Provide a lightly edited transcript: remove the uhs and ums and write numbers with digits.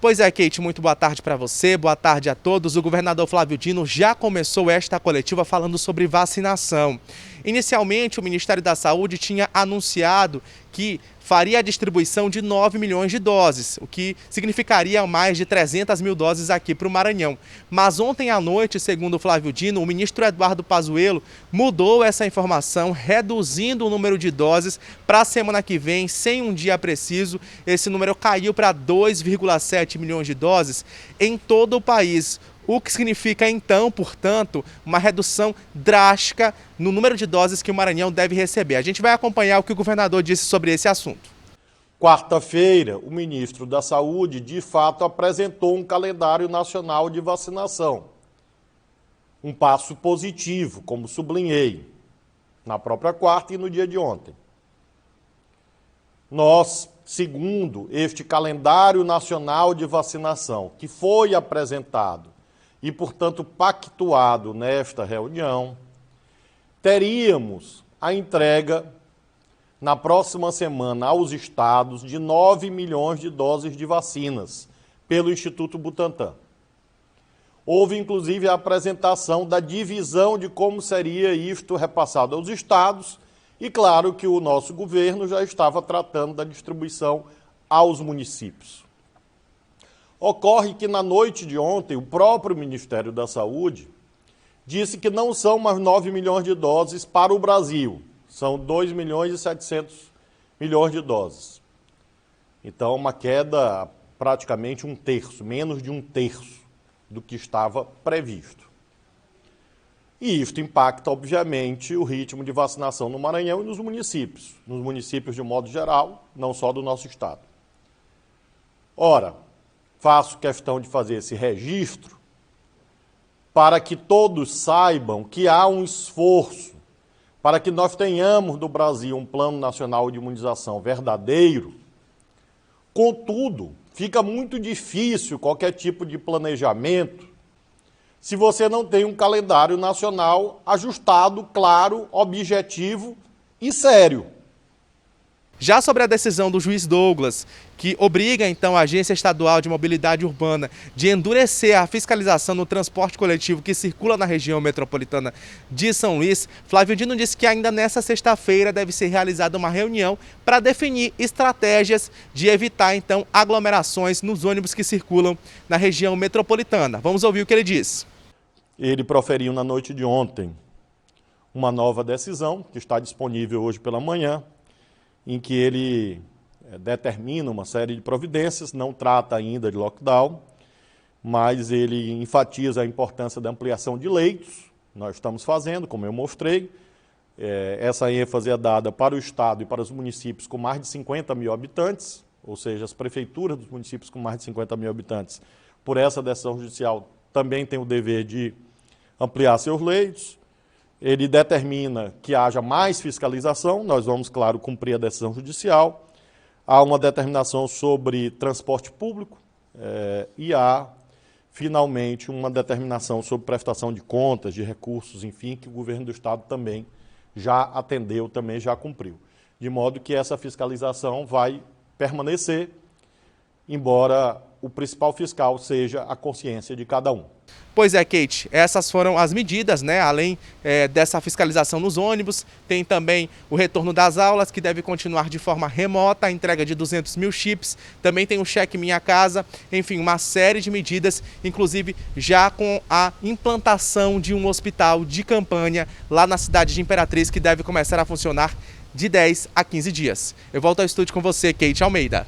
Pois é, Kate, muito boa tarde para você, boa tarde a todos. O governador Flávio Dino já começou esta coletiva falando sobre vacinação. Inicialmente, o Ministério da Saúde tinha anunciado que faria a distribuição de 9 milhões de doses, o que significaria mais de 300 mil doses aqui para o Maranhão. Mas ontem à noite, segundo o Flávio Dino, o ministro Eduardo Pazuello mudou essa informação, reduzindo o número de doses para a semana que vem, sem um dia preciso. Esse número caiu para 2,7 milhões de doses em todo o país. O que significa, então, portanto, uma redução drástica no número de doses que o Maranhão deve receber. A gente vai acompanhar o que o governador disse sobre esse assunto. Quarta-feira, o ministro da Saúde, de fato, apresentou um calendário nacional de vacinação. Um passo positivo, como sublinhei, na própria quarta e no dia de ontem. Nós, segundo este calendário nacional de vacinação, que foi apresentado e, portanto, pactuado nesta reunião, teríamos a entrega na próxima semana aos estados de 9 milhões de doses de vacinas pelo Instituto Butantan. Houve, inclusive, a apresentação da divisão de como seria isto repassado aos estados e, claro, que o nosso governo já estava tratando da distribuição aos municípios. Ocorre que na noite de ontem, o próprio Ministério da Saúde disse que não são mais 9 milhões de doses para o Brasil, são 2 milhões e 700 milhões de doses. Então, uma queda praticamente um terço, menos de um terço do que estava previsto. E isto impacta, obviamente, o ritmo de vacinação no Maranhão e nos municípios de modo geral, não só do nosso estado. Ora, faço questão de fazer esse registro para que todos saibam que há um esforço para que nós tenhamos no Brasil um plano nacional de imunização verdadeiro. Contudo, fica muito difícil qualquer tipo de planejamento se você não tem um calendário nacional ajustado, claro, objetivo e sério. Já sobre a decisão do juiz Douglas, que obriga então a Agência Estadual de Mobilidade Urbana de endurecer a fiscalização no transporte coletivo que circula na região metropolitana de São Luís, Flávio Dino disse que ainda nesta sexta-feira deve ser realizada uma reunião para definir estratégias de evitar então aglomerações nos ônibus que circulam na região metropolitana. Vamos ouvir o que ele disse. Ele proferiu na noite de ontem uma nova decisão, que está disponível hoje pela manhã, em que ele determina uma série de providências, não trata ainda de lockdown, mas ele enfatiza a importância da ampliação de leitos. Nós estamos fazendo, como eu mostrei, essa ênfase é dada para o estado e para os municípios com mais de 50 mil habitantes, ou seja, as prefeituras dos municípios com mais de 50 mil habitantes, por essa decisão judicial, também têm o dever de ampliar seus leitos. Ele determina que haja mais fiscalização, nós vamos, claro, cumprir a decisão judicial. Há uma determinação sobre transporte público e há, finalmente, uma determinação sobre prestação de contas, de recursos, enfim, que o governo do estado também já atendeu, também já cumpriu. De modo que essa fiscalização vai permanecer, embora o principal fiscal seja a consciência de cada um. Pois é, Kate, essas foram as medidas, né? Além dessa fiscalização nos ônibus, tem também o retorno das aulas, que deve continuar de forma remota, a entrega de 200 mil chips, também tem o Cheque Minha Casa, enfim, uma série de medidas, inclusive já com a implantação de um hospital de campanha lá na cidade de Imperatriz, que deve começar a funcionar de 10 a 15 dias. Eu volto ao estúdio com você, Kate Almeida.